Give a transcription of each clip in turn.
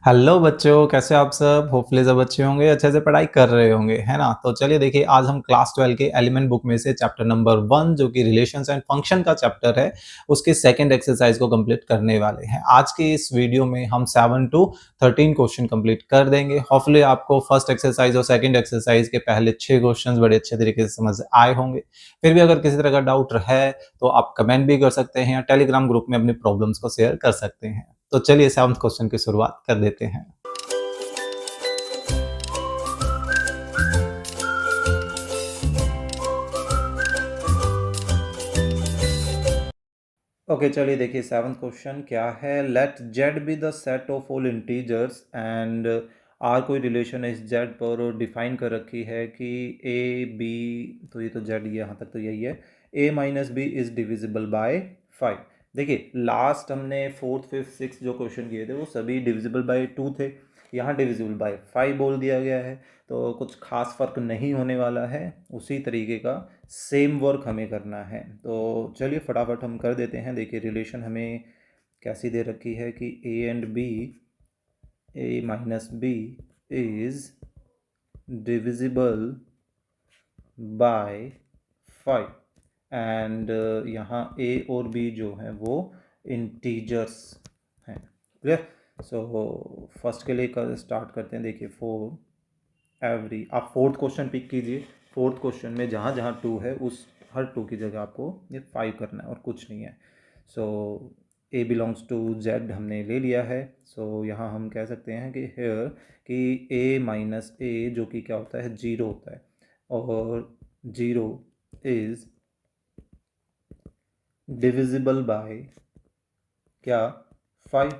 Hello बच्चों, कैसे हो आप सब? होपफुली सब अच्छे होंगे, अच्छे से पढ़ाई कर रहे होंगे, है ना? तो चलिए देखिए, आज हम क्लास 12 के एलिमेंट बुक में से चैप्टर नंबर 1 जो कि रिलेशंस एंड फंक्शन का चैप्टर है, उसके सेकंड एक्सरसाइज को कंप्लीट करने वाले हैं। आज के इस वीडियो में हम 7 टू 13 क्वेश्चन कंप्लीट कर देंगे। होपफुली आपको फर्स्ट एक्सरसाइज और सेकंड एक्सरसाइज के पहले 6 क्वेश्चंस बड़े अच्छे तरीके से समझ आए होंगे। फिर भी अगर किसी तरह का डाउट है, तो आप कमेंट भी कर सकते हैं या टेलीग्राम ग्रुप में अपनी प्रॉब्लम्स को शेयर कर सकते हैं। तो चलिए 7th क्वेश्चन की शुरुआत कर देते हैं। ओके चलिए देखिए 7th क्वेश्चन क्या है। Let Z be the set of all integers and R कोई रिलेशन है इस जेड पर और डिफाइन कर रखी है कि ए बी, तो ये तो जेड यहाँ तक तो यही है, A minus B is divisible by 5। देखिए लास्ट हमने 4th 5th 6th जो क्वेश्चन किए थे वो सभी डिविजिबल बाय 2 थे, यहाँ डिविजिबल बाय 5 बोल दिया गया है, तो कुछ खास फर्क नहीं होने वाला है। उसी तरीके का सेम वर्क हमें करना है, तो चलिए फटाफट हम कर देते हैं। देखिए रिलेशन हमें कैसी दे रखी है कि A and B, A minus B is divisible by 5 and यहाँ ए और बी जो है वो इंटीजर्स हैं। क्लियर? सो फर्स्ट के लिए स्टार्ट करते हैं। देखिए एवरी, आप फोर्थ क्वेश्चन पिक कीजिए। फोर्थ क्वेश्चन में जहाँ जहाँ 2 है उस हर 2 की जगह आपको ये 5 करना है और कुछ नहीं है। सो ए बिलोंग्स टू जेड हमने ले लिया है। सो यहाँ हम कह सकते हैं कि हेयर कि ए माइनस ए जो कि क्या होता है, 0 होता है, और 0 इज डिविजिबल बाय क्या, 5।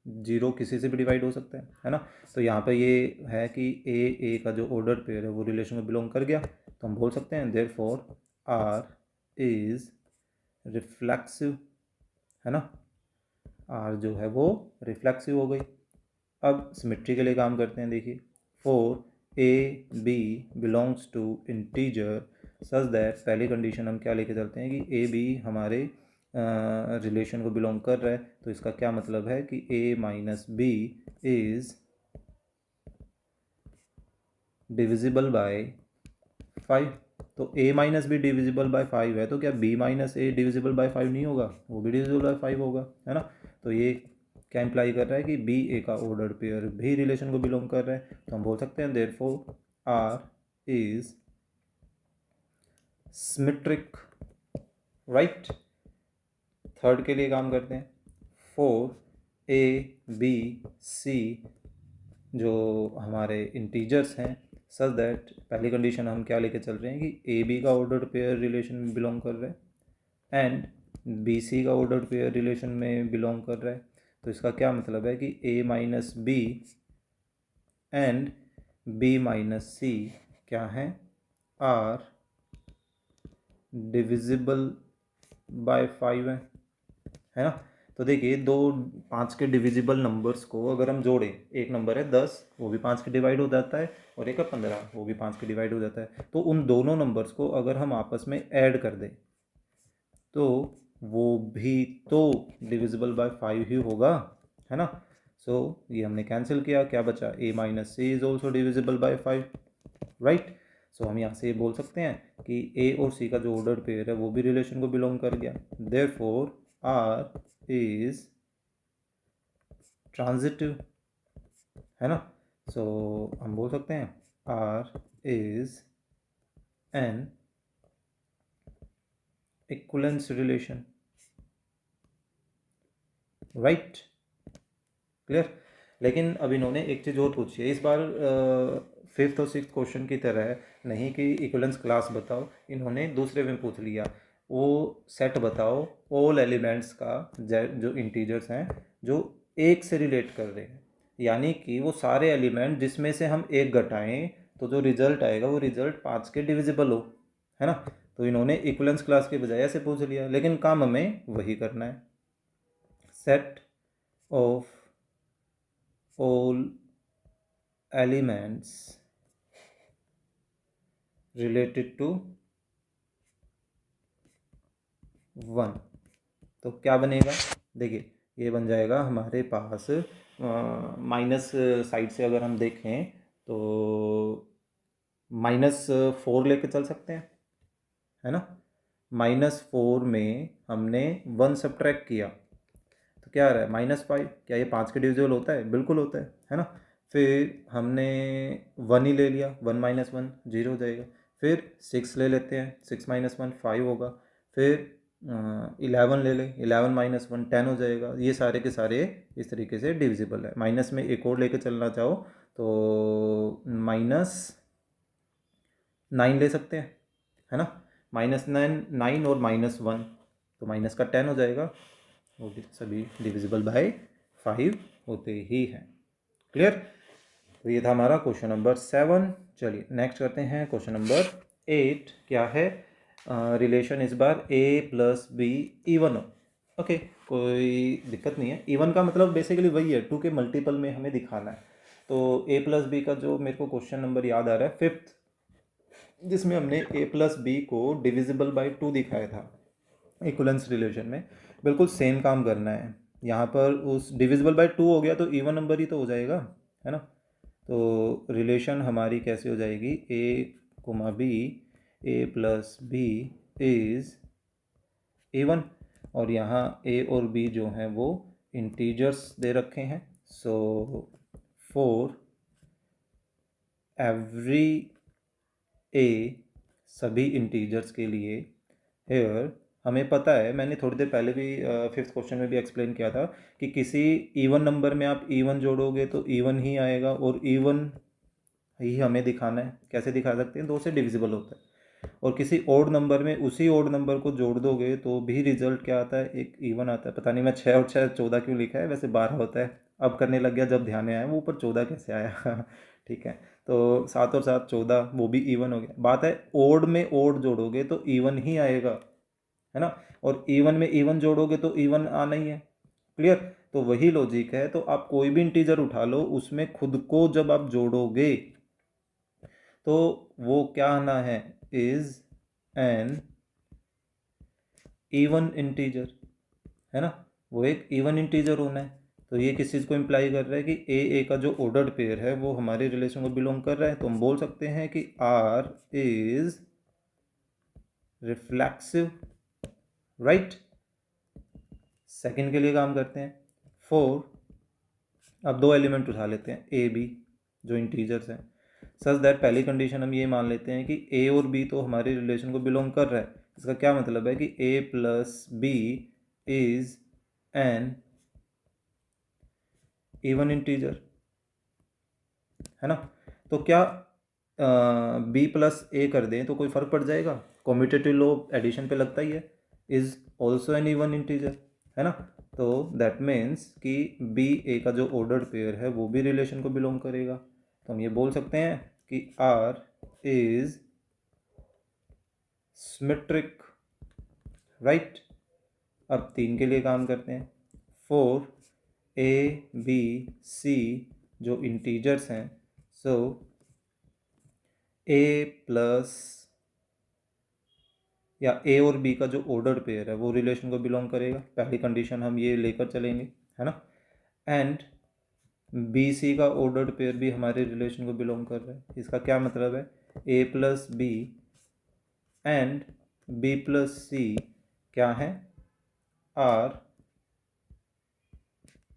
0 किसी से भी डिवाइड हो सकता है ना? तो यहाँ पे ये है कि ए का जो ऑर्डर पेयर है वो रिलेशन में बिलोंग कर गया, तो हम बोल सकते हैं देयरफॉर आर इज रिफ्लेक्सिव, है ना? आर जो है वो रिफ्लेक्सिव हो गई। अब सिमेट्री के लिए काम करते हैं। देखिए for A B belongs to integer such that, पहली कंडीशन हम क्या लेके चलते हैं कि ए बी हमारे रिलेशन को बिलोंग कर रहा है, तो इसका क्या मतलब है कि A minus B is divisible by 5। तो a minus B divisible by 5 है, तो क्या b minus A divisible by 5 नहीं होगा? वो भी डिविजिबल बाय 5 होगा, है ना? तो ये क्या इंप्लाई कर रहा है कि b a का ऑर्डर पेयर भी रिलेशन को बिलोंग कर रहा है, तो हम बोल सकते हैं therefore r is symmetric, right? Third के लिए काम करते हैं। फॉर a b c जो हमारे इंटीजर्स हैं सच दैट, पहली कंडीशन हम क्या लेके चल रहे हैं कि ए बी का ऑर्डर पेयर रिलेशन में बिलोंग कर रहा है एंड बी सी का ऑर्डर पेयर रिलेशन में बिलोंग कर रहा है। तो इसका क्या मतलब है कि A minus B and B minus C क्या है, आर डिविजिबल बाय 5 है ना? तो देखिए 2 5 के डिविजिबल नंबर्स को अगर हम जोड़ें, एक नंबर है 10 वो भी 5 के डिवाइड हो जाता है, और एक है 15 वो भी 5 के डिवाइड हो जाता है, तो उन दोनों नंबर्स को अगर हम आपस में ऐड कर दें तो वो भी तो डिविजिबल बाय 5 ही होगा, है ना? सो ये हमने कैंसिल किया, क्या बचा, A minus C is also divisible by 5, right? So हम यहाँ से ये बोल सकते हैं कि ए और सी का जो ऑर्डर पेयर है वो भी रिलेशन को बिलोंग कर गया, देयरफॉर आर इज ट्रांजिटिव, है ना? सो हम बोल सकते हैं R is an equivalence relation, right? Clear? लेकिन अब इन्होंने एक चीज़ और पूछी है इस बार, 5th और 6th क्वेश्चन की तरह नहीं कि इक्विवेलेंस क्लास बताओ, इन्होंने दूसरे में पूछ लिया, वो सेट बताओ ऑल एलिमेंट्स का जो इंटीजर्स हैं जो एक से रिलेट कर रहे हैं, यानी कि वो सारे एलिमेंट जिसमें से हम एक घटाएं तो जो रिजल्ट आएगा वो रिजल्ट 5 के डिविजिबल हो, है ना? तो इन्होंने इक्विवेलेंस क्लास के बजाय ऐसे पूछ लिया, लेकिन काम हमें वही करना है। Set of all elements related to 1, तो क्या बनेगा? देखिए ये बन जाएगा हमारे पास माइनस साइड से अगर हम देखें तो -4 लेके चल सकते हैं, है ना। -4 में हमने 1 सब्ट्रैक्ट किया तो क्या आ रहा है -5। क्या ये 5 के डिविजिबल होता है? बिल्कुल होता है ना। फिर हमने 1 ही ले लिया, 1 - 1 0 हो जाएगा। फिर 6 ले लेते हैं, 6 - 1 5 होगा। फिर 11 ले लें, 11 - 1 10 हो जाएगा। ये सारे के सारे इस तरीके से डिविजिबल है। माइनस में एक और लेके चलना चाहो तो -9 ले सकते हैं, है ना। -9 और -1 तो माइनस का 10 हो जाएगा। वो भी सभी डिविजिबल बाय 5 होते ही हैं। क्लियर। तो ये था हमारा क्वेश्चन नंबर 7। चलिए नेक्स्ट करते हैं क्वेश्चन नंबर 8। क्या है? रिलेशन इस बार a + b इवन हो। ओके, कोई दिक्कत नहीं है। इवन का मतलब बेसिकली वही है, 2 के मल्टीपल में हमें दिखाना है। तो a + b का जो मेरे को क्वेश्चन नंबर याद आ रहा है 5th, जिसमें हमने a + b को डिविजिबल बाय 2 दिखाया था इक्वलेंस रिलेशन में। बिल्कुल सेम काम करना है यहाँ पर। उस डिविजिबल बाय 2 हो गया तो इवन नंबर ही तो हो जाएगा, है ना। तो रिलेशन हमारी कैसे हो जाएगी? a, b, a + b is even. और यहाँ a और b जो हैं वो इंटीजर्स दे रखे हैं। सो फॉर एवरी a, सभी इंटीजर्स के लिए, हेयर हमें पता है, मैंने थोड़ी देर पहले भी 5th क्वेश्चन में भी एक्सप्लेन किया था कि किसी इवन नंबर में आप इवन जोड़ोगे तो इवन ही आएगा, और इवन ही हमें दिखाना है। कैसे दिखा सकते हैं? 2 से डिविजिबल होता है। और किसी ओड नंबर में उसी ओड नंबर को जोड़ दोगे तो भी रिजल्ट क्या आता है? एक इवन आता है। पता नहीं मैं 6 और 6 14 क्यों लिखा है, वैसे 12 होता है। अब करने लग गया जब ध्यान में आया, वो ऊपर 14 कैसे आया ठीक है। तो 7 और 7 14, वो भी इवन हो गया। बात है ओड में ओड जोड़ोगे तो इवन ही आएगा, है ना। और इवन में इवन जोड़ोगे तो इवन आना ही है। क्लियर। तो वही लॉजिक है। तो आप कोई भी इंटीजर उठा लो, उसमें खुद को जब आप जोड़ोगे तो वो क्या आना है? इज एन इवन इंटीजर, है ना। वो एक इवन इंटीजर होना है। तो ये किस चीज़ को इम्प्लाई कर रहा है कि ए का जो ऑर्डर्ड पेयर है वो हमारे रिलेशन को बिलोंग कर रहा है। तो हम बोल सकते हैं कि R is reflexive, right. Second के लिए काम करते हैं। 4, अब 2 एलिमेंट उठा लेते हैं ए बी जो इंटीजर्स हैं, सच दैट पहली कंडीशन हम ये मान लेते हैं कि ए और बी तो हमारे रिलेशन को बिलोंग कर रहा है। इसका क्या मतलब है कि a + b is an even integer, है ना। तो क्या b + a कर दें तो कोई फर्क पड़ जाएगा? कॉम्यूटेटिव लॉ एडिशन पे लगता ही है। Is also an even integer, है ना। तो दैट मीन्स कि b a का जो ऑर्डर्ड पेयर है वो भी रिलेशन को बिलोंग करेगा। तो हम ये बोल सकते हैं कि r इज सिमेट्रिक, राइट। अब 3 के लिए काम करते हैं। 4 a b c जो इंटीजर्स हैं, सो a प्लस या a और b का जो ऑर्डर्ड पेयर है वो रिलेशन को बिलोंग करेगा। पहली कंडीशन हम ये लेकर चलेंगे, है ना। एंड बी सी का ऑर्डर्ड पेयर भी हमारे रिलेशन को बिलोंग कर रहा है। इसका क्या मतलब है? a + b and b + c क्या है? आर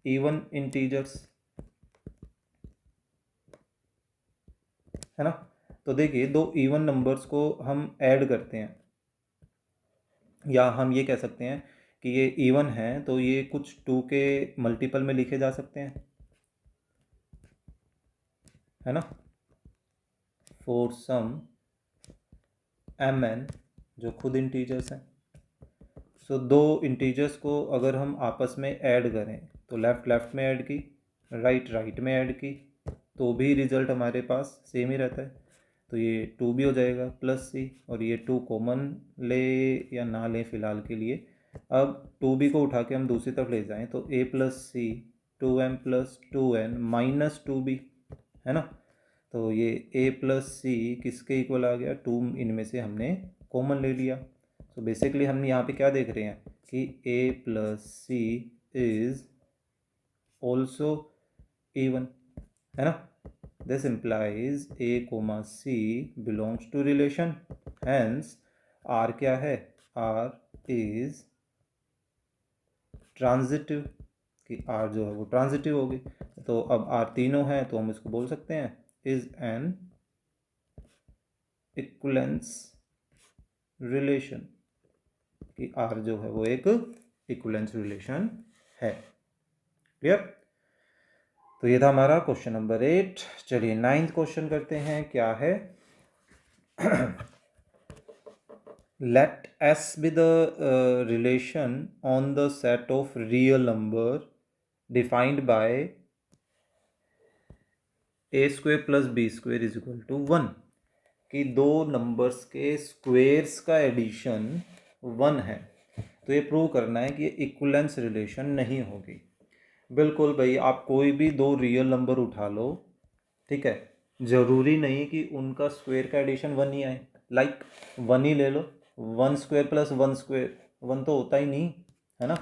इवन इंटीजर्स, है ना। तो देखिए 2 इवन नंबर्स को हम ऐड करते हैं, या हम ये कह सकते हैं कि ये इवन है तो ये कुछ 2 के मल्टीपल में लिखे जा सकते हैं, है ना। फॉर सम mn जो खुद इंटीजर्स हैं। सो 2 इंटीजर्स को अगर हम आपस में ऐड करें तो लेफ्ट लेफ्ट में ऐड की, राइट राइट में ऐड की, तो भी रिजल्ट हमारे पास सेम ही रहता है। तो ये 2 भी हो जाएगा +c, और ये 2 कॉमन ले या ना ले फिलहाल के लिए। अब 2b को उठा के हम दूसरी तरफ ले जाएं तो a + c 2m + 2n - 2b, है ना। तो ये a + c किसके इक्वल आ गया? 2 इनमें से हमने कॉमन ले लिया। तो बेसिकली हम यहाँ पे क्या देख रहे हैं कि a + c is also even, है ना. This implies A, C belongs to relation. Hence R क्या है? R is ट्रांजिटिव, कि R जो है वो ट्रांजिटिव होगी. तो अब R तीनों है तो हम इसको बोल सकते हैं इज एन इक्विवेलेंस रिलेशन, कि R जो है वो एक इक्विवेलेंस रिलेशन है. क्लियर. तो ये था हमारा क्वेश्चन नंबर 8. चलिए 9th क्वेश्चन करते हैं. क्या है? Let S be the relation on the set of real number defined by a square plus b square is equal to 1. कि दो नंबर्स के स्क्वेयर्स का एडिशन 1 है. तो ये प्रूव करना है कि ये इक्विवेलेंस रिलेशन नहीं होगी. बिल्कुल भाई, आप कोई भी दो रियल नंबर उठा लो, ठीक है, ज़रूरी नहीं कि उनका स्क्वेयर का एडिशन 1 ही आए. लाइक 1 ही ले लो, 1 स्क्वेयर प्लस 1 स्क्वेयर 1 तो होता ही नहीं, है ना.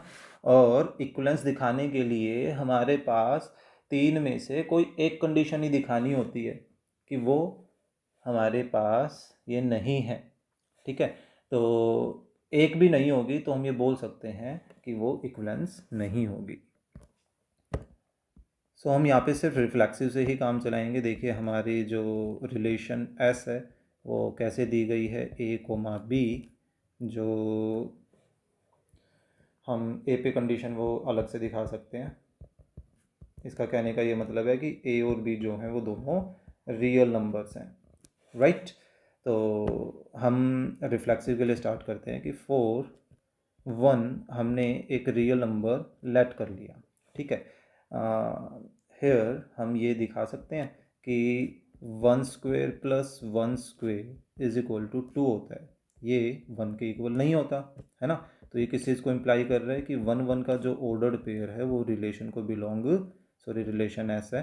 और इक्विवेलेंस दिखाने के लिए हमारे पास 3 में से कोई एक कंडीशन ही दिखानी होती है कि वो हमारे पास ये नहीं है. ठीक है, तो एक भी नहीं होगी तो हम ये बोल सकते हैं कि वो इक्विवेलेंस नहीं होगी. सो हम यहाँ पे सिर्फ रिफ्लेक्सिव से ही काम चलाएंगे. देखिए हमारी जो रिलेशन एस है वो कैसे दी गई है. ए कोमा बी, जो हम ए पे कंडीशन वो अलग से दिखा सकते हैं. इसका कहने का ये मतलब है कि ए और बी जो हैं वो दोनों रियल नंबर्स हैं. राइट. तो हम रिफ्लेक्सिव के लिए स्टार्ट करते हैं कि 4 1 हमने एक रियल नंबर लेट कर लिया. ठीक है. हेयर हम ये दिखा सकते हैं कि 1 square plus 1 square is equal to 2 होता है. ये 1 के इक्वल नहीं होता, है ना. तो ये किस चीज़ को इम्प्लाई कर रहा है कि 1 1 का जो ऑर्डर्ड पेयर है वो रिलेशन को रिलेशन एस है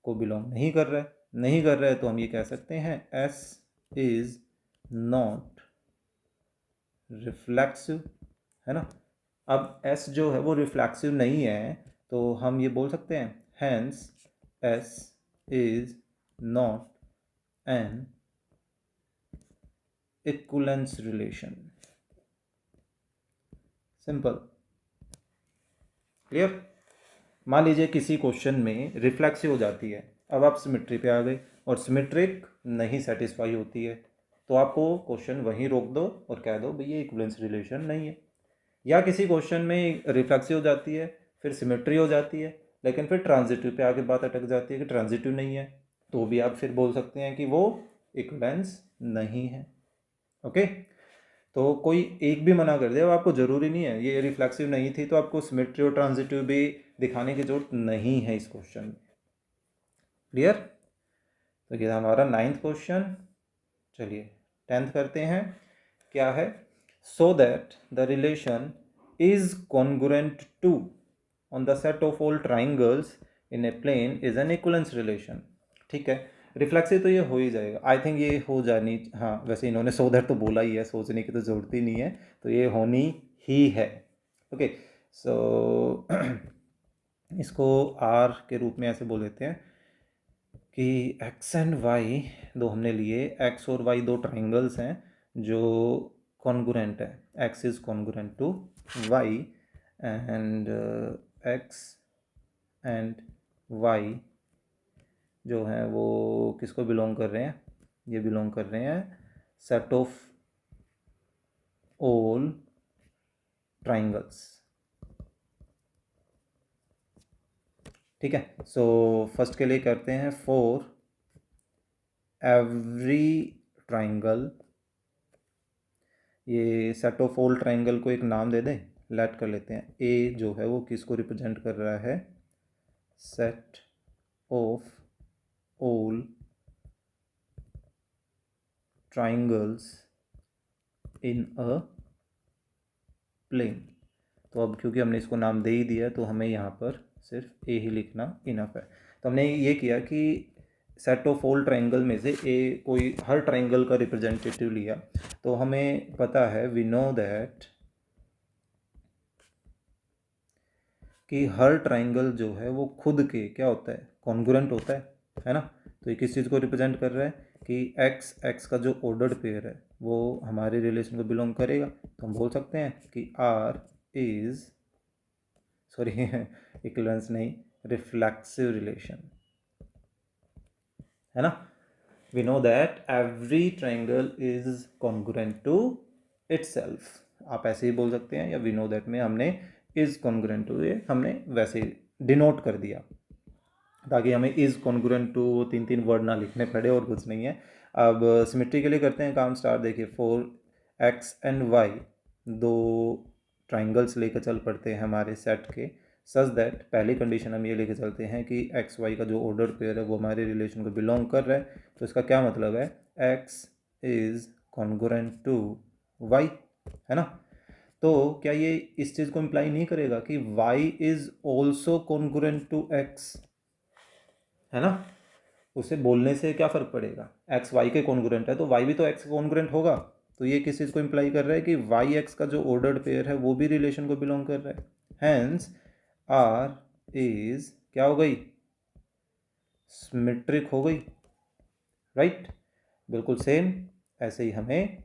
को बिलोंग नहीं कर रहा है. नहीं कर रहा है तो हम ये कह सकते हैं एस इज नॉट रिफ्लेक्सिव, है ना. अब एस जो है वो रिफ्लेक्सिव नहीं है तो हम ये बोल सकते हैं hence S is not an equivalence relation. Simple. Clear. मान लीजिए किसी क्वेश्चन में रिफ्लेक्सिव हो जाती है. अब आप सिमेट्री पे आ गए और सिमेट्रिक नहीं सेटिस्फाई होती है तो आपको क्वेश्चन वहीं रोक दो और कह दो भाई ये इक्विवेलेंस रिलेशन नहीं है. या किसी क्वेश्चन में रिफ्लेक्सिव हो जाती है, फिर सिमेट्री हो जाती है, लेकिन फिर ट्रांजिटिव पे आके बात अटक जाती है कि ट्रांजिटिव नहीं है, तो भी आप फिर बोल सकते हैं कि वो इक्विवेलेंस नहीं है. ओके. तो कोई एक भी मना कर दे, अब आपको ज़रूरी नहीं है ये रिफ्लेक्सिव नहीं थी तो आपको सिमेट्री और ट्रांजिटिव भी दिखाने की जरूरत नहीं है इस क्वेश्चन में. क्लियर. तो ये हमारा 9th क्वेश्चन. चलिए 10th करते हैं. क्या है? So that the relation is congruent to on the set of all triangles in a plane is an equivalence relation. ठीक है. रिफ्लेक्सिव तो ये हो ही जाएगा. आई थिंक ये हो जानी, हाँ वैसे इन्होंने सो दैट तो बोला ही है, सोचने की तो ज़रूरत ही नहीं है, तो ये होनी ही है. ओके. सो इसको आर के रूप में ऐसे बोल देते हैं कि एक्स एंड वाई दो हमने लिए. एक्स और वाई दो ट्राइंगल्स हैं जो कॉन्ग्रुएंट है. X is congruent to Y and X and Y जो हैं वो किसको बिलोंग कर रहे हैं? ये बिलोंग कर रहे हैं सेट ऑफ ऑल ट्राइंगल्स. ठीक है. सो फर्स्ट के लिए करते हैं फॉर एवरी ट्राइंगल. ये सेट ऑफ ऑल ट्राइंगल को एक नाम दे दें, लेट कर लेते हैं. ए जो है वो किसको रिप्रेजेंट कर रहा है? Set of all triangles in a plane. तो अब क्योंकि हमने इसको नाम दे ही दिया तो हमें यहाँ पर सिर्फ ए ही लिखना इनफ है. तो हमने ये किया कि सेट ऑफ ऑल ट्राइंगल में से ए कोई हर ट्राइंगल का रिप्रेजेंटेटिव लिया. तो हमें पता है, वी नो दैट कि हर ट्राइंगल जो है वो खुद के क्या होता है, कॉन्ग्रुएंट होता है ना। तो ये किस चीज़ को रिप्रेजेंट कर रहा है कि एक्स का जो ऑर्डर्ड पेयर है वो हमारे रिलेशन को बिलोंग करेगा। तो हम बोल सकते हैं कि आर इज, सॉरी इक्विवेलेंस नहीं, रिफ्लेक्सिव रिलेशन, है ना। we know that every triangle is congruent to itself, आप ऐसे ही बोल सकते हैं, या we know that में हमने is congruent to ये हमने वैसे डिनोट कर दिया ताकि हमें is congruent to वो तीन तीन वर्ड ना लिखने पड़े, और कुछ नहीं है। अब सिमेट्री के लिए करते हैं काम स्टार्ट। देखिए फॉर x एंड y दो ट्राइंगल्स लेकर चल पड़ते हैं हमारे सेट के, सच दैट पहली कंडीशन हम ये लेके चलते हैं कि एक्स वाई का जो ऑर्डर पेयर है वो हमारे रिलेशन को बिलोंग कर रहा है। तो इसका क्या मतलब है, X is congruent to Y, है ना। तो क्या ये इस चीज़ को इम्प्लाई नहीं करेगा कि Y is also congruent to X, है ना। उसे बोलने से क्या फ़र्क पड़ेगा, एक्स वाई के कॉन्ग्रुएंट है तो वाई भी तो एक्स के कॉन्ग्रुएंट होगा। तो ये किस चीज़ को इम्प्लाई कर रहा है कि वाई एक्स का जो ऑर्डर्ड पेयर है वो भी रिलेशन को बिलोंग कर रहा है। हैंस आर इज क्या हो गई, सिमेट्रिक हो गई, राइट। बिल्कुल सेम ऐसे ही हमें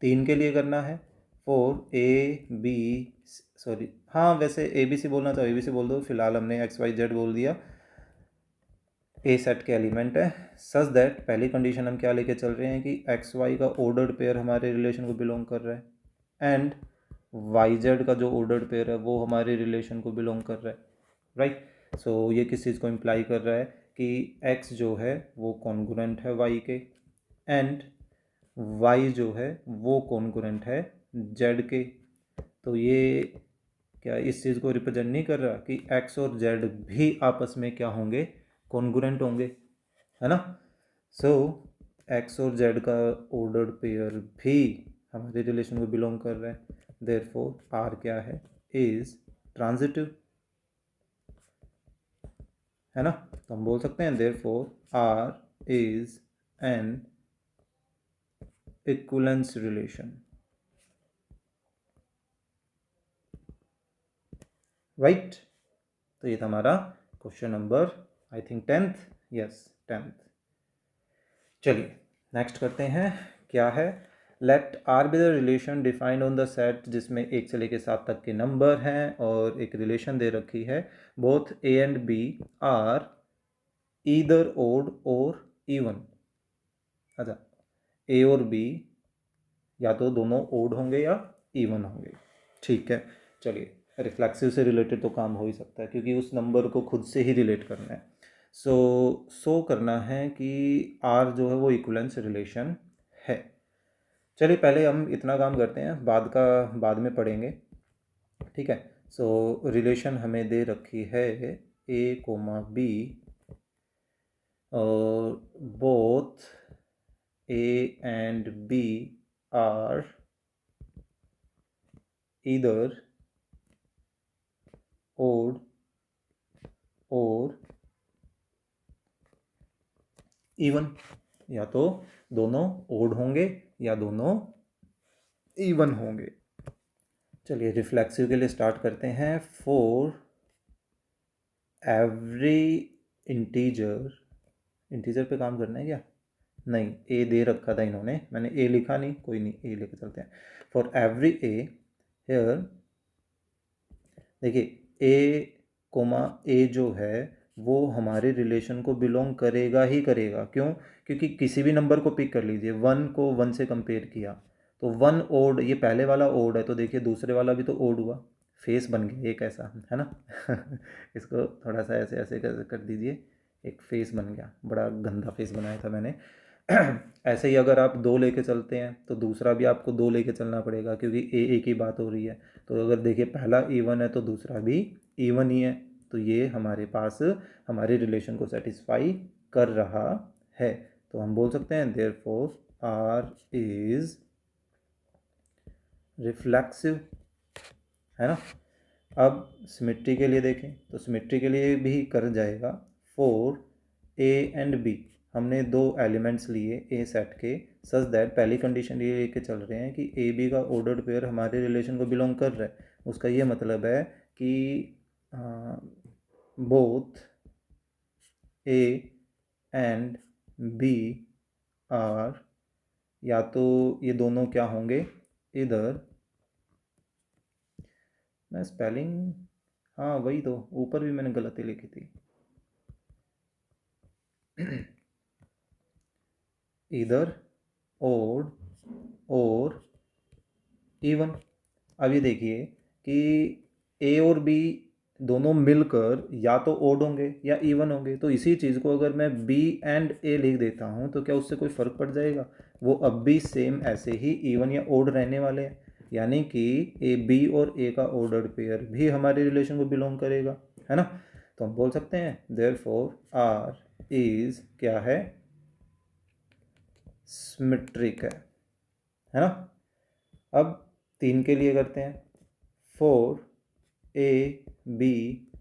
तीन के लिए करना है। फॉर ए बी, सॉरी हाँ वैसे ए बी सी बोलना तो ए बी सी बोल दो, फिलहाल हमने एक्स वाई जेड बोल दिया। ए सेट के एलिमेंट है, सच दैट पहली कंडीशन हम क्या लेके चल रहे हैं कि एक्स वाई का ऑर्डर्ड पेयर हमारे रिलेशन को बिलोंग कर रहा है, एंड वाई जेड का जो ऑर्डर्ड पेयर है वो हमारे रिलेशन को बिलोंग कर रहा है, राइट। सो ये किस चीज़ को इम्प्लाई कर रहा है कि एक्स जो है वो कॉन्ग्रुएंट है वाई के, एंड वाई जो है वो कॉन्ग्रुएंट है जेड के। तो ये क्या इस चीज़ को रिप्रेजेंट नहीं कर रहा कि एक्स और जेड भी आपस में क्या होंगे, कॉन्ग्रुएंट होंगे, है ना। सो एक्स और जेड का ऑर्डर्ड पेयर भी हमारे रिलेशन को बिलोंग कर रहा है, देयरफॉर आर क्या है, इज ट्रांजिटिव, है ना। तो हम बोल सकते हैं therefore R is an equivalence relation, right. तो ये था हमारा question number I think 10th, yes 10th। चलिए नेक्स्ट करते हैं, क्या है, let R be the relation defined on the set जिसमें 1 से लेकर 7 तक के नंबर हैं और एक रिलेशन दे रखी है, both A and B are either odd और इवन। अच्छा, ए और बी या तो दोनों ओड होंगे या इवन होंगे, ठीक है। चलिए रिफ्लेक्सिव से रिलेटेड तो काम हो ही सकता है क्योंकि उस नंबर को खुद से ही रिलेट करना है। सो करना है कि आर जो है वो इक्विवेलेंस रिलेशन है। चलिए पहले हम इतना काम करते हैं, बाद में पढ़ेंगे, ठीक है। सो रिलेशन हमें दे रखी है ए कोमा बी और both A and B are either odd और इवन, या तो दोनों ओड होंगे या दोनों इवन होंगे। चलिए रिफ्लेक्सिव के लिए स्टार्ट करते हैं। फॉर एवरी इंटीजर, इंटीजर पे काम करना है क्या, नहीं ए दे रखा था इन्होंने, मैंने ए लिखा नहीं, कोई नहीं ए लेके चलते हैं। फॉर एवरी ए हेयर, देखिए ए कोमा ए जो है वो हमारे रिलेशन को बिलोंग करेगा ही करेगा, क्यों, क्योंकि किसी भी नंबर को पिक कर लीजिए, 1 को 1 से कंपेयर किया तो 1 ओड, ये पहले वाला ओड है तो देखिए दूसरे वाला भी तो ओड हुआ, फेस बन गया एक ऐसा, है ना इसको थोड़ा सा ऐसे ऐसे कर दीजिए, एक फेस बन गया, बड़ा गंदा फेस बनाया था मैंने ऐसे ही अगर आप 2 लेके चलते हैं तो दूसरा भी आपको 2 लेके चलना पड़ेगा क्योंकि एक ही बात हो रही है। तो अगर देखिए पहला इवन है तो दूसरा भी इवन ही है, तो ये हमारे पास हमारे रिलेशन को सेटिस्फाई कर रहा है। तो हम बोल सकते हैं देयरफॉर आर इज रिफ्लेक्सिव, है ना। अब सिमेट्री के लिए देखें तो सिमेट्री के लिए भी कर जाएगा। फॉर ए एंड बी, हमने 2 एलिमेंट्स लिए ए सेट के, सच दैट पहली कंडीशन ये लेके चल रहे हैं कि ए बी का ऑर्डर्ड पेयर हमारे रिलेशन को बिलोंग कर रहा है। उसका ये मतलब है कि both A and B are, या तो ये दोनों क्या होंगे, इधर मैं स्पेलिंग, हाँ वही तो, ऊपर भी मैंने गलती लिखी थी। इधर ओड और इवन। अब ये देखिए कि ए और बी दोनों मिलकर या तो ओड होंगे या इवन होंगे, तो इसी चीज़ को अगर मैं बी एंड ए लिख देता हूँ तो क्या उससे कोई फ़र्क पड़ जाएगा? वो अब भी सेम ऐसे ही इवन या ओड रहने वाले हैं, यानी कि ए बी और ए का ऑर्डर्ड पेयर भी हमारे रिलेशन को बिलोंग करेगा, है ना। तो हम बोल सकते हैं देयरफॉर आर इज़ क्या है, सिमेट्रिक है ना। अब 3 के लिए करते हैं। फोर ए बी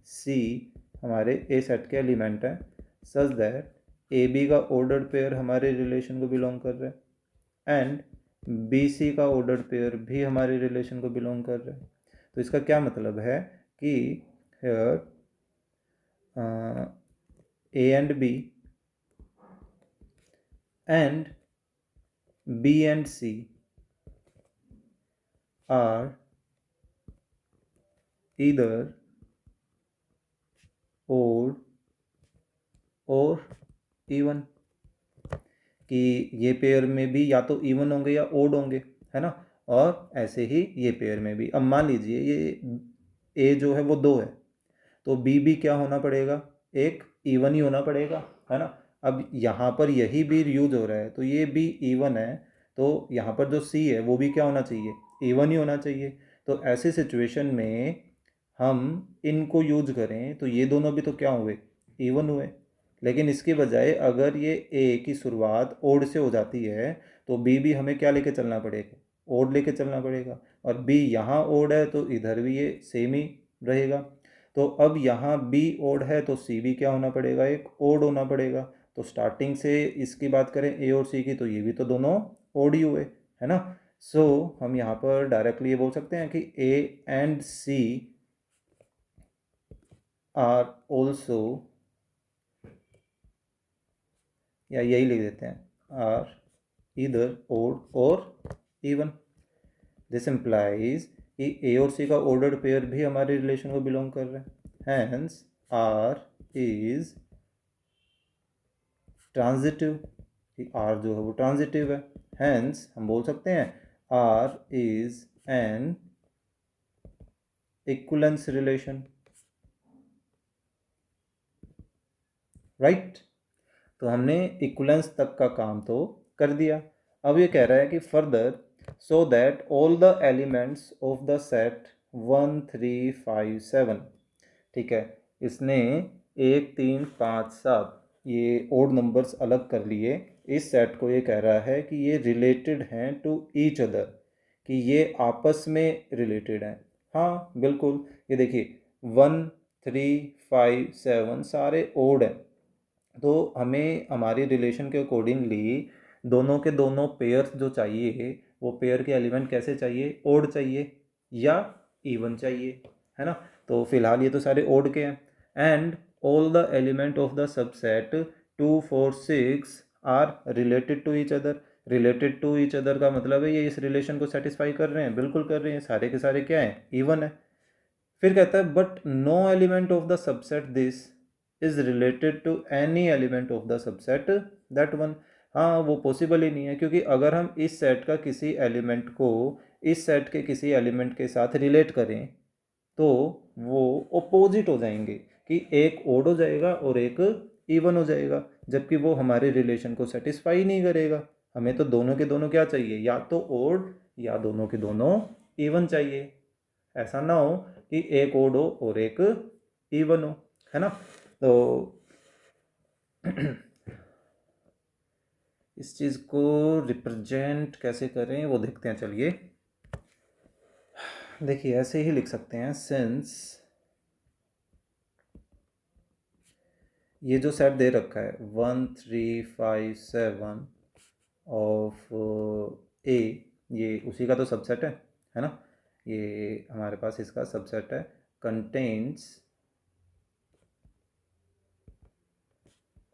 सी हमारे ए सेट के एलिमेंट हैं, सच दैट ए बी का ऑर्डर्ड पेयर हमारे रिलेशन को बिलोंग कर रहे हैं एंड बी सी का ऑर्डर्ड पेयर भी हमारे रिलेशन को बिलोंग कर रहे हैं। तो इसका क्या मतलब है कि here A and B and B and C are either odd और इवन, कि ये पेयर में भी या तो इवन होंगे या ओड होंगे, है ना। और ऐसे ही ये पेयर में भी, अब मान लीजिए ये ए जो है वो 2 है, तो बी भी क्या होना पड़ेगा, एक इवन ही होना पड़ेगा, है ना। अब यहाँ पर यही बी यूज हो रहा है तो ये बी इवन है, तो यहाँ पर जो सी है वो भी क्या होना चाहिए, इवन ही होना चाहिए। तो ऐसी सिचुएशन में हम इनको यूज करें तो ये दोनों भी तो क्या हुए, इवन हुए। लेकिन इसके बजाय अगर ये ए की शुरुआत ओड से हो जाती है तो बी भी हमें क्या लेके चलना पड़ेगा, ओड लेके चलना पड़ेगा। और बी यहाँ ओड है तो इधर भी ये सेम ही रहेगा। तो अब यहाँ बी ओड है तो सी भी क्या होना पड़ेगा, एक ओड होना पड़ेगा। तो स्टार्टिंग से इसकी बात करें ए और सी की, तो ये भी तो दोनों ओड ही हुए, है ना। सो हम यहाँ पर डायरेक्टली ये बोल सकते हैं कि A and C are also, या यही लिख देते हैं, आर इधर ओड और इवन। दिस इम्प्लाइज कि ए और सी का ऑर्डर्ड पेयर भी हमारे रिलेशन को बिलोंग कर रहे हैं, हैंस आर इज ट्रांजिटिव, कि आर जो है वो ट्रांजिटिव है। हैंस हम बोल सकते हैं R is an equivalence relation, right. तो हमने इक्विवेलेंस तक का काम तो कर दिया। अब ये कह रहा है कि further so that all the elements of the set 1 3 5 7, ठीक है, इसने 1 3 5 7 ये ओड नंबर्स अलग कर लिए। इस सेट को ये कह रहा है कि ये रिलेटेड हैं टू ईच अदर, कि ये आपस में रिलेटेड हैं। हाँ बिल्कुल, ये देखिए 1 3 5 7 सारे ओड हैं, तो हमें हमारी रिलेशन के अकॉर्डिंगली दोनों के दोनों पेयर्स जो चाहिए वो पेयर के एलिमेंट कैसे चाहिए, ओड चाहिए या इवन चाहिए, है ना। तो फिलहाल ये तो सारे ओड के हैं। And all the element of the subset 2 4 6 are related to each other. Related to each other का मतलब है ये इस रिलेशन को सेटिस्फाई कर रहे हैं, बिल्कुल कर रहे हैं, सारे के सारे क्या हैं, इवन है। फिर कहता है but no element of the subset this is related to any element of the subset that one. हाँ वो पॉसिबल ही नहीं है, क्योंकि अगर हम इस सेट का किसी एलिमेंट को इस सेट के किसी एलिमेंट के साथ रिलेट करें तो वो ओपोजिट हो जाएंगे, कि एक ओड हो जाएगा और एक इवन हो जाएगा, जबकि वो हमारे रिलेशन को सेटिस्फाई नहीं करेगा। हमें तो दोनों के दोनों क्या चाहिए, या तो ओड या दोनों के दोनों इवन चाहिए। ऐसा ना हो कि एक ओड हो और एक इवन हो, है ना। तो इस चीज़ को रिप्रेजेंट कैसे करें वो देखते हैं, चलिए। देखिए ऐसे ही लिख सकते हैं, सिंस ये जो सेट दे रखा है 1 3 5 7 ऑफ ए, ये उसी का तो सबसेट है ना। ये हमारे पास इसका सबसेट है, कंटेन्स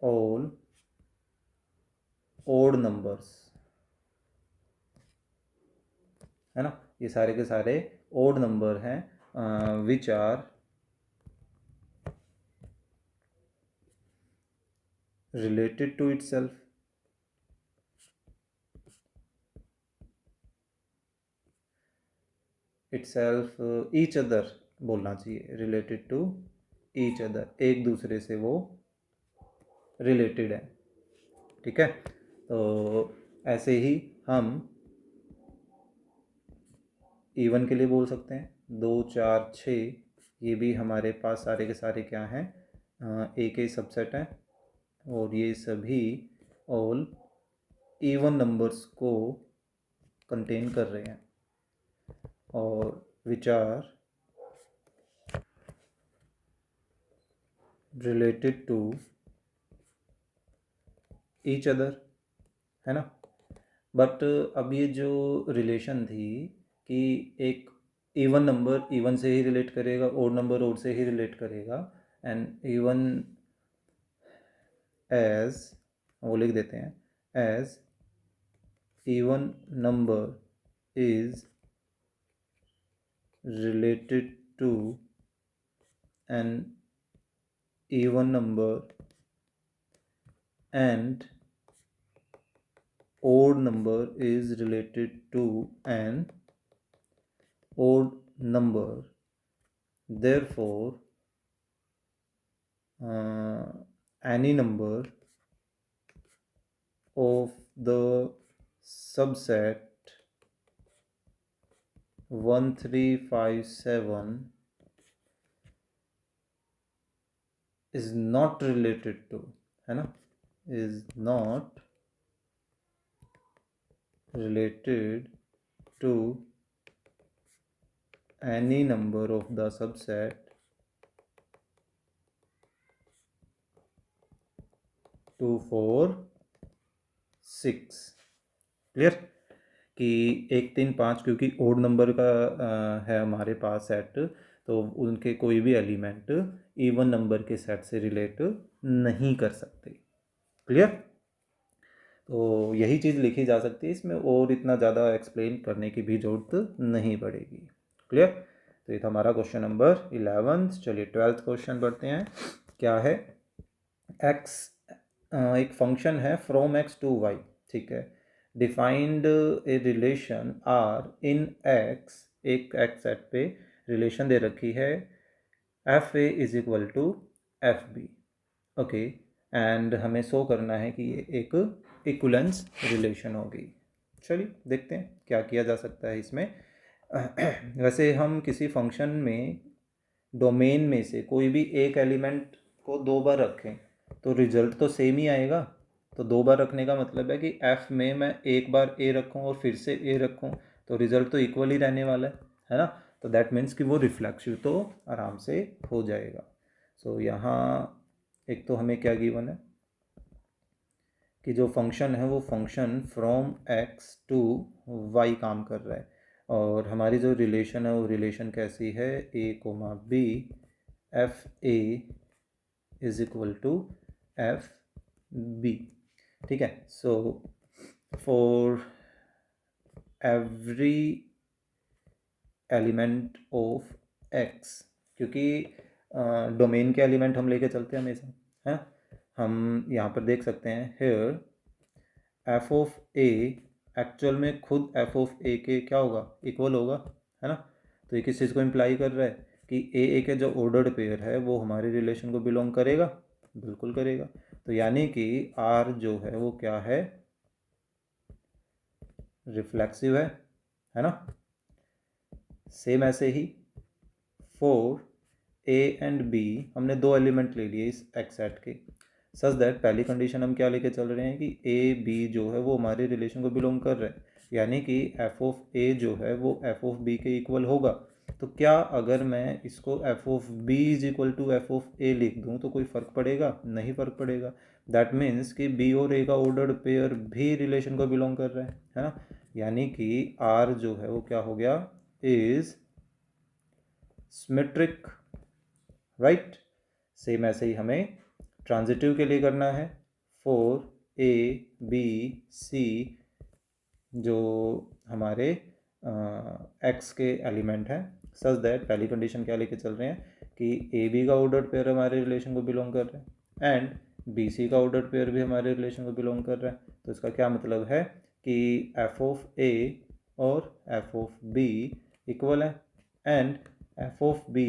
ऑल ओड नंबर्स, है ना, ये सारे के सारे ओड नंबर हैं which are related to itself, itself each other बोलना चाहिए, रिलेटेड टू ईच अदर, एक दूसरे से वो रिलेटेड है। ठीक है, तो ऐसे ही हम इवन के लिए बोल सकते हैं 2 4 6, ये भी हमारे पास सारे के सारे क्या हैं, एक ही सबसेट हैं, और ये सभी ऑल इवन नंबर्स को कंटेन कर रहे हैं, और which are related to each other, है ना। बट अब ये जो रिलेशन थी कि एक इवन नंबर इवन से ही रिलेट करेगा, ओड नंबर ओड से ही रिलेट करेगा, एंड इवन एज, वो लिख देते हैं, as even number is related to an even number and odd number is related to an odd number, therefore any number of the subset 1357 is not related to, है ना, is not related to any number of the subset 2 4 6। Clear कि 1 3 5 क्योंकि odd number का है हमारे पास set, तो उनके कोई भी एलिमेंट इवन नंबर के सेट से रिलेट नहीं कर सकते। क्लियर, तो यही चीज़ लिखी जा सकती है इसमें, और इतना ज़्यादा एक्सप्लेन करने की भी ज़रूरत नहीं पड़ेगी। क्लियर, तो ये था हमारा क्वेश्चन नंबर 11। चलिए 12th क्वेश्चन बढ़ते हैं। क्या है, एक्स एक फंक्शन है फ्रॉम एक्स टू वाई, ठीक है, defined a relation R in X, एक एक्स सेट पे रिलेशन दे रखी है F A is equal to F B, okay, and हमें शो करना है कि ये एक इक्विवेलेंस रिलेशन होगी। चलिए देखते हैं क्या किया जा सकता है इसमें। वैसे हम किसी फंक्शन में डोमेन में से कोई भी एक एलिमेंट को 2 बार रखें तो रिजल्ट तो सेम ही आएगा। तो 2 बार रखने का मतलब है कि एफ में मैं एक बार ए रखूं और फिर से ए रखूं तो रिजल्ट तो इक्वल ही रहने वाला है ना। तो दैट मीन्स कि वो रिफ्लेक्सिव तो आराम से हो जाएगा। सो यहाँ एक तो हमें क्या गिवन है कि जो फंक्शन है वो function from X to Y काम कर रहा है, और हमारी जो रिलेशन है वो रिलेशन कैसी है, A comma B F A is equal to F B. ठीक है, so for every element of X, क्योंकि डोमेन के एलिमेंट हम लेके चलते हैं हमेशा, है, हम यहाँ पर देख सकते हैं here F of A actual में खुद एफ ऑफ ए के क्या होगा, इक्वल होगा, है ना। तो ये किस चीज़ को इम्प्लाई कर रहा है कि ए के जो ऑर्डर्ड पेयर है वो हमारे रिलेशन को बिलोंग करेगा, बिल्कुल करेगा। तो यानी कि आर जो है वो क्या है, रिफ्लेक्सिव है ना। सेम ऐसे ही फॉर ए एंड बी हमने 2 एलिमेंट ले लिए इस एक्स सेट के, सच दैट पहली कंडीशन हम क्या लेके चल रहे हैं कि ए बी जो है वो हमारे रिलेशन को बिलोंग कर रहे हैं, यानी कि एफ ऑफ ए जो है वो एफ ऑफ बी के इक्वल होगा। तो क्या अगर मैं इसको F of B is equal to F of A लिख दूँ तो कोई फ़र्क पड़ेगा, नहीं फ़र्क पड़ेगा। दैट मीन्स कि बी और ए का ऑर्डर्ड पेयर भी रिलेशन को बिलोंग कर रहा है ना। यानी कि आर जो है वो क्या हो गया, इज सिमेट्रिक, राइट। सेम ऐसे ही हमें ट्रांजिटिव के लिए करना है फॉर ए बी सी जो हमारे एक्स के एलिमेंट हैं, सच दैट पहली कंडीशन क्या लेके चल रहे हैं कि ए बी का ऑर्डर्ड पेयर हमारे रिलेशन को बिलोंग कर रहे हैं एंड बी सी का ऑर्डर्ड पेयर भी हमारे रिलेशन को बिलोंग कर रहा है। तो इसका क्या मतलब है कि एफ ऑफ ए और एफ ऑफ बी इक्वल है एंड एफ ऑफ बी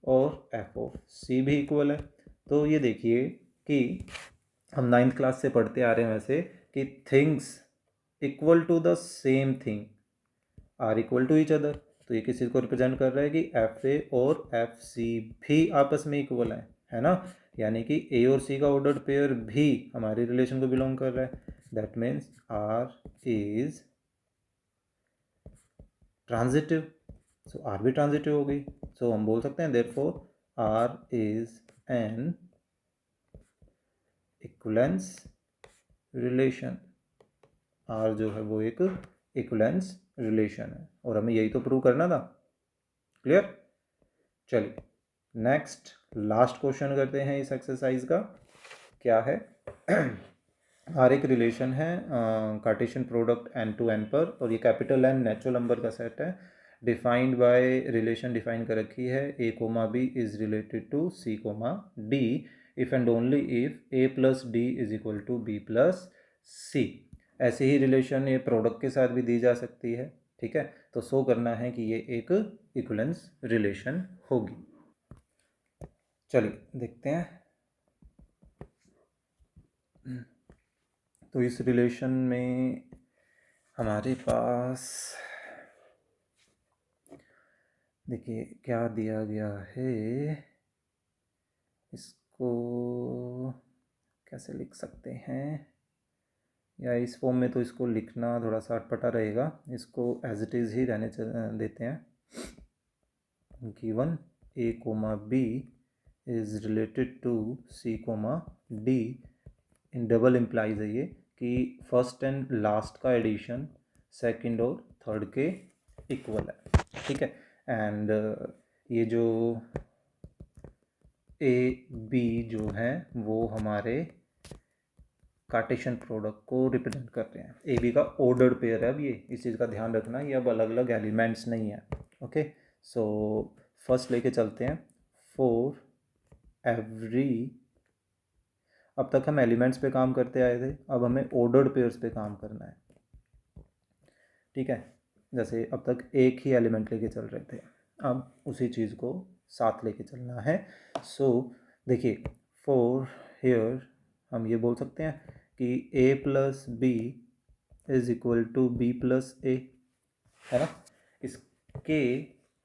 और एफ ऑफ सी भी इक्वल है। तो ये देखिए कि हम 9th क्लास से पढ़ते आ रहे हैं वैसे कि things equal to the same thing are equal to each other. तो ये किस चीज़ को रिप्रेजेंट कर रहा है कि एफ ए और एफ सी भी आपस में इक्वल है ना, यानी कि ए और सी का ऑर्डर्ड पेयर भी हमारे रिलेशन को बिलोंग कर रहा है। That means R is transitive. So R भी ट्रांजिटिव हो गई। सो हम बोल सकते हैं therefore R is an equivalence relation. R जो है वो एक इक्विवेलेंस रिलेशन है और हमें यही तो प्रूव करना था। क्लियर? चलिए नेक्स्ट लास्ट क्वेश्चन करते हैं इस एक्सरसाइज का। क्या है हर एक रिलेशन है Cartesian product N to N पर और ये कैपिटल एन नेचुरल नंबर का सेट है। डिफाइंड बाय रिलेशन डिफाइन कर रखी है A comma B is related to C comma D if and only if A plus D is equal to B plus C. ऐसे ही relation ये product के साथ भी दी जा सकती है। ठीक है, तो शो करना है कि ये एक इक्विवेलेंस रिलेशन होगी। चलिए देखते हैं। तो इस रिलेशन में हमारे पास देखिए क्या दिया गया है, इसको कैसे लिख सकते हैं, या इस फॉर्म में तो इसको लिखना थोड़ा सा अटपटा रहेगा, इसको एज इट इज़ ही रहने देते हैं। Given A comma B is related to C comma D in double implies है ये कि फर्स्ट एंड लास्ट का एडिशन सेकंड और थर्ड के इक्वल है। ठीक है, एंड ये जो ए बी जो है वो हमारे कार्टेशियन प्रोडक्ट को रिप्रेजेंट करते हैं। ए बी का ऑर्डर्ड पेयर है। अब ये इस चीज़ का ध्यान रखना, ये अब अलग अलग एलिमेंट्स नहीं है। ओके, सो फर्स्ट लेके चलते हैं फॉर एवरी, अब तक हम एलिमेंट्स पे काम करते आए थे, अब हमें ऑर्डर्ड पेयर्स पे काम करना है। ठीक है, जैसे अब तक एक ही एलिमेंट लेके चल रहे थे, अब उसी चीज़ को साथ लेके चलना है। सो देखिए फॉर हियर हम ये बोल सकते हैं कि A plus B is equal to B plus A, है ना। इसके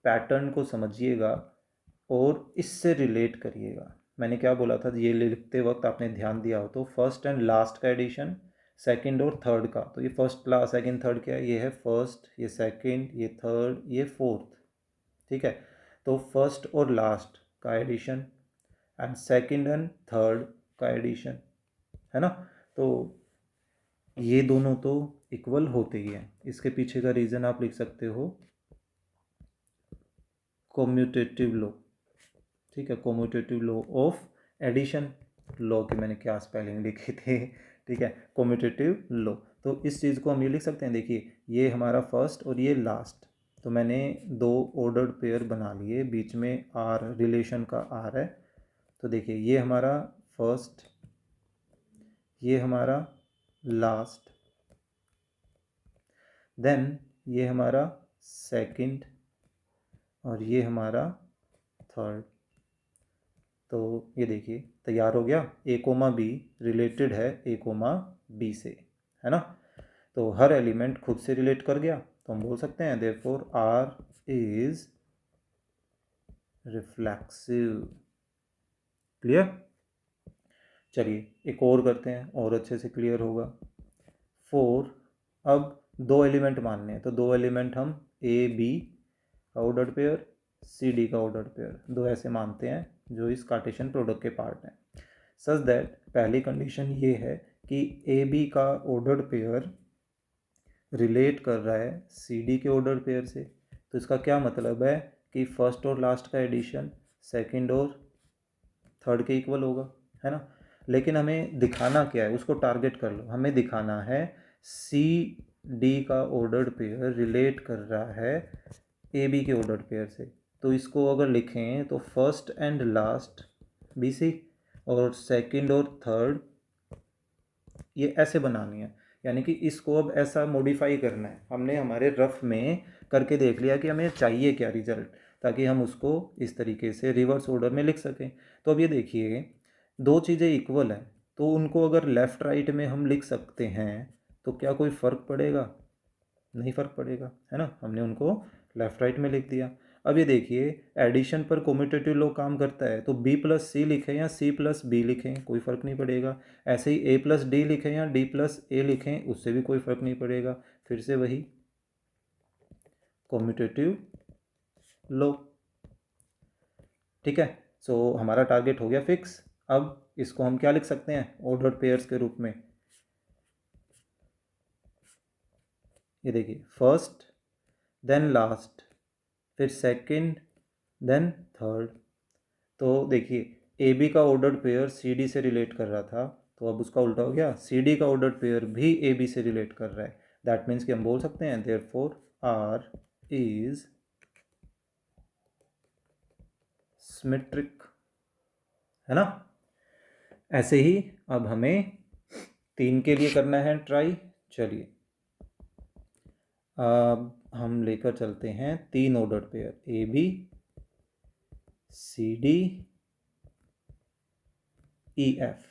पैटर्न को समझिएगा और इससे रिलेट करिएगा। मैंने क्या बोला था, ये लिखते वक्त आपने ध्यान दिया हो तो फर्स्ट एंड लास्ट का एडिशन सेकंड और थर्ड का, तो ये फर्स्ट लास्ट सेकंड थर्ड क्या है, ये है फर्स्ट, ये सेकंड, ये थर्ड, ये फोर्थ। ठीक है, तो फर्स्ट और लास्ट का addition and second and third का एडिशन, है ना। तो ये दोनों तो इक्वल होते ही हैं। इसके पीछे का रीज़न आप लिख सकते हो कम्यूटेटिव लॉ। ठीक है, commutative law of addition, law की मैंने क्या स्पेलिंग लिखी थी। ठीक है, कम्यूटेटिव लॉ। तो इस चीज़ को हम ये लिख सकते हैं, देखिए ये हमारा फर्स्ट और ये लास्ट, तो मैंने दो ऑर्डर्ड पेयर बना लिए, बीच में आर रिलेशन का आर है। तो देखिए ये हमारा फर्स्ट, ये हमारा लास्ट, देन ये हमारा सेकंड और ये हमारा थर्ड। तो ये देखिए तैयार हो गया, ए कोमा बी रिलेटेड है ए कोमा बी से, है ना। तो हर एलिमेंट खुद से रिलेट कर गया, तो हम बोल सकते हैं therefore R is reflexive. Clear? चलिए एक और करते हैं और अच्छे से क्लियर होगा। फोर, अब दो एलिमेंट मानने हैं, तो दो एलिमेंट हम ए बी का ऑर्डर्ड पेयर, सी डी का ऑर्डर्ड पेयर, दो ऐसे मानते हैं जो इस कार्टेशियन प्रोडक्ट के पार्ट हैं। सच दैट पहली कंडीशन ये है कि ए बी का ऑर्डर्ड पेयर रिलेट कर रहा है सी डी के ऑर्डर्ड पेयर से। तो इसका क्या मतलब है कि फर्स्ट और लास्ट का एडिशन सेकंड और थर्ड के इक्वल होगा, है ना। लेकिन हमें दिखाना क्या है, उसको टारगेट कर लो। हमें दिखाना है सी डी का ऑर्डर्ड पेयर रिलेट कर रहा है ए बी के ऑर्डर्ड पेयर से। तो इसको अगर लिखें तो first and last B C और सेकंड और थर्ड ये ऐसे बनानी है। यानी कि इसको अब ऐसा मॉडिफाई करना है। हमने हमारे रफ में करके देख लिया कि हमें चाहिए क्या रिजल्ट, ताकि हम उसको इस तरीके से रिवर्स ऑर्डर में लिख सकें। तो अब ये देखिए, दो चीज़ें इक्वल हैं तो उनको अगर लेफ़्ट राइट में हम लिख सकते हैं तो क्या कोई फ़र्क पड़ेगा? नहीं फ़र्क पड़ेगा, है ना। हमने उनको लेफ़्ट राइट में लिख दिया। अब ये देखिए, एडिशन पर कम्यूटेटिव लॉ काम करता है, तो बी प्लस सी लिखें या सी प्लस बी लिखें कोई फ़र्क नहीं पड़ेगा। ऐसे ही ए प्लस डी लिखें या डी प्लस ए लिखें, उससे भी कोई फ़र्क नहीं पड़ेगा। फिर से वही कम्यूटेटिव लॉ, ठीक है। सो हमारा टारगेट हो गया फिक्स। अब इसको हम क्या लिख सकते हैं ऑर्डर्ड पेयर्स के रूप में। ये देखिए, फर्स्ट देन लास्ट, फिर सेकंड देन थर्ड। तो देखिए, ए बी का ऑर्डर्ड पेयर सी डी से रिलेट कर रहा था, तो अब उसका उल्टा हो गया, सी डी का ऑर्डर्ड पेयर भी ए बी से रिलेट कर रहा है। दैट मीन्स कि हम बोल सकते हैं देयरफॉर आर इज सिमेट्रिक, है ना। ऐसे ही अब हमें 3 के लिए करना है ट्राई। चलिए, अब हम लेकर चलते हैं 3 ordered pair A B C D E F.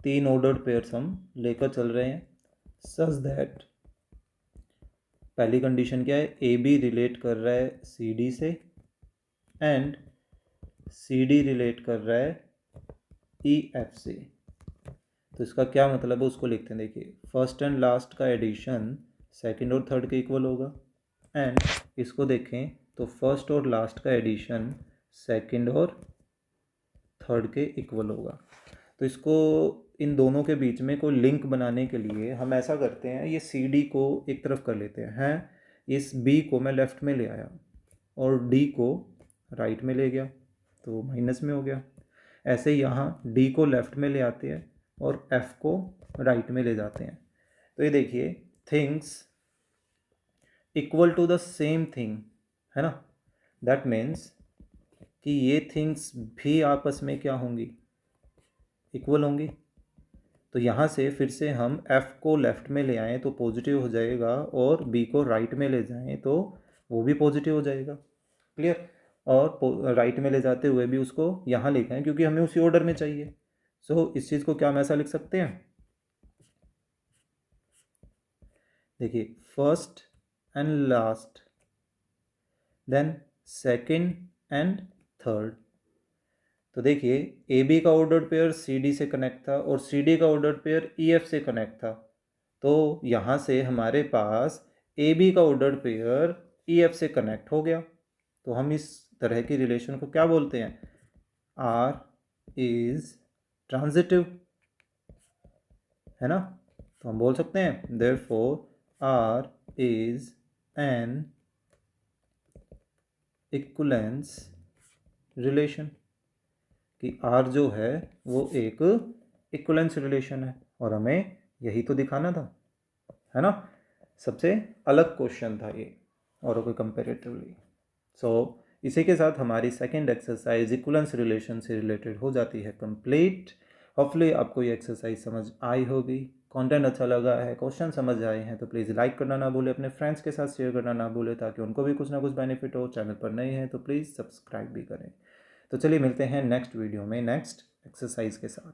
3 ordered pairs हम लेकर चल रहे हैं सच दैट पहली कंडीशन क्या है, ए बी रिलेट कर रहा है सी डी से एंड सी डी रिलेट कर रहा है ई एफ से। तो इसका क्या मतलब है उसको लिखते हैं। देखिए, फर्स्ट एंड लास्ट का एडिशन सेकंड और थर्ड के इक्वल होगा, एंड इसको देखें तो फर्स्ट और लास्ट का एडिशन सेकंड और थर्ड के इक्वल होगा। तो इसको इन दोनों के बीच में कोई लिंक बनाने के लिए हम ऐसा करते हैं, ये सी डी को एक तरफ कर लेते हैं। इस बी को मैं लेफ़्ट में ले आया और डी को राइट में ले गया, तो माइनस में हो गया। ऐसे यहाँ डी को लेफ़्ट में ले आते हैं और एफ को राइट में ले जाते हैं। तो ये देखिए, things equal to the same thing, है ना। दैट मीन्स कि ये थिंग्स भी आपस में क्या होंगी, इक्वल होंगी। तो यहाँ से फिर से हम f को लेफ़्ट में ले आएँ तो पॉजिटिव हो जाएगा, और b को राइट में ले जाएं तो वो भी पॉजिटिव हो जाएगा। क्लियर। और राइट में ले जाते हुए भी उसको यहाँ लिखा है क्योंकि हमें उसी ऑर्डर में चाहिए। सो इस चीज़ को क्या हम ऐसा लिख सकते हैं, देखिए, first and last then second and third. तो देखिए, ए बी का ऑर्डर्ड पेयर सी डी से कनेक्ट था और सी डी का ऑर्डर्ड पेयर ई एफ से कनेक्ट था। तो यहाँ से हमारे पास ए बी का ऑर्डर्ड पेयर ई एफ से कनेक्ट हो गया। तो हम इस तरह की रिलेशन को क्या बोलते हैं, आर इज ट्रांजिटिव, है ना। तो हम बोल सकते हैं therefore R is an equivalence relation, कि आर जो है वो एक इक्विवेलेंस रिलेशन है, और हमें यही तो दिखाना था, है ना। सबसे अलग क्वेश्चन था ये और कोई कंपेरेटिवली। सो इसी के साथ हमारी सेकंड एक्सरसाइज इक्विवेलेंस रिलेशन से रिलेटेड हो जाती है कंप्लीट। होपफुली आपको ये एक्सरसाइज समझ आई होगी, कंटेंट अच्छा लगा है, क्वेश्चन समझ आए हैं तो प्लीज़ लाइक करना ना भूलें, अपने फ्रेंड्स के साथ शेयर करना ना भूलें ताकि उनको भी कुछ ना कुछ बेनिफिट हो। चैनल पर नए हैं तो प्लीज़ सब्सक्राइब भी करें। तो चलिए मिलते हैं नेक्स्ट वीडियो में नेक्स्ट एक्सरसाइज के साथ।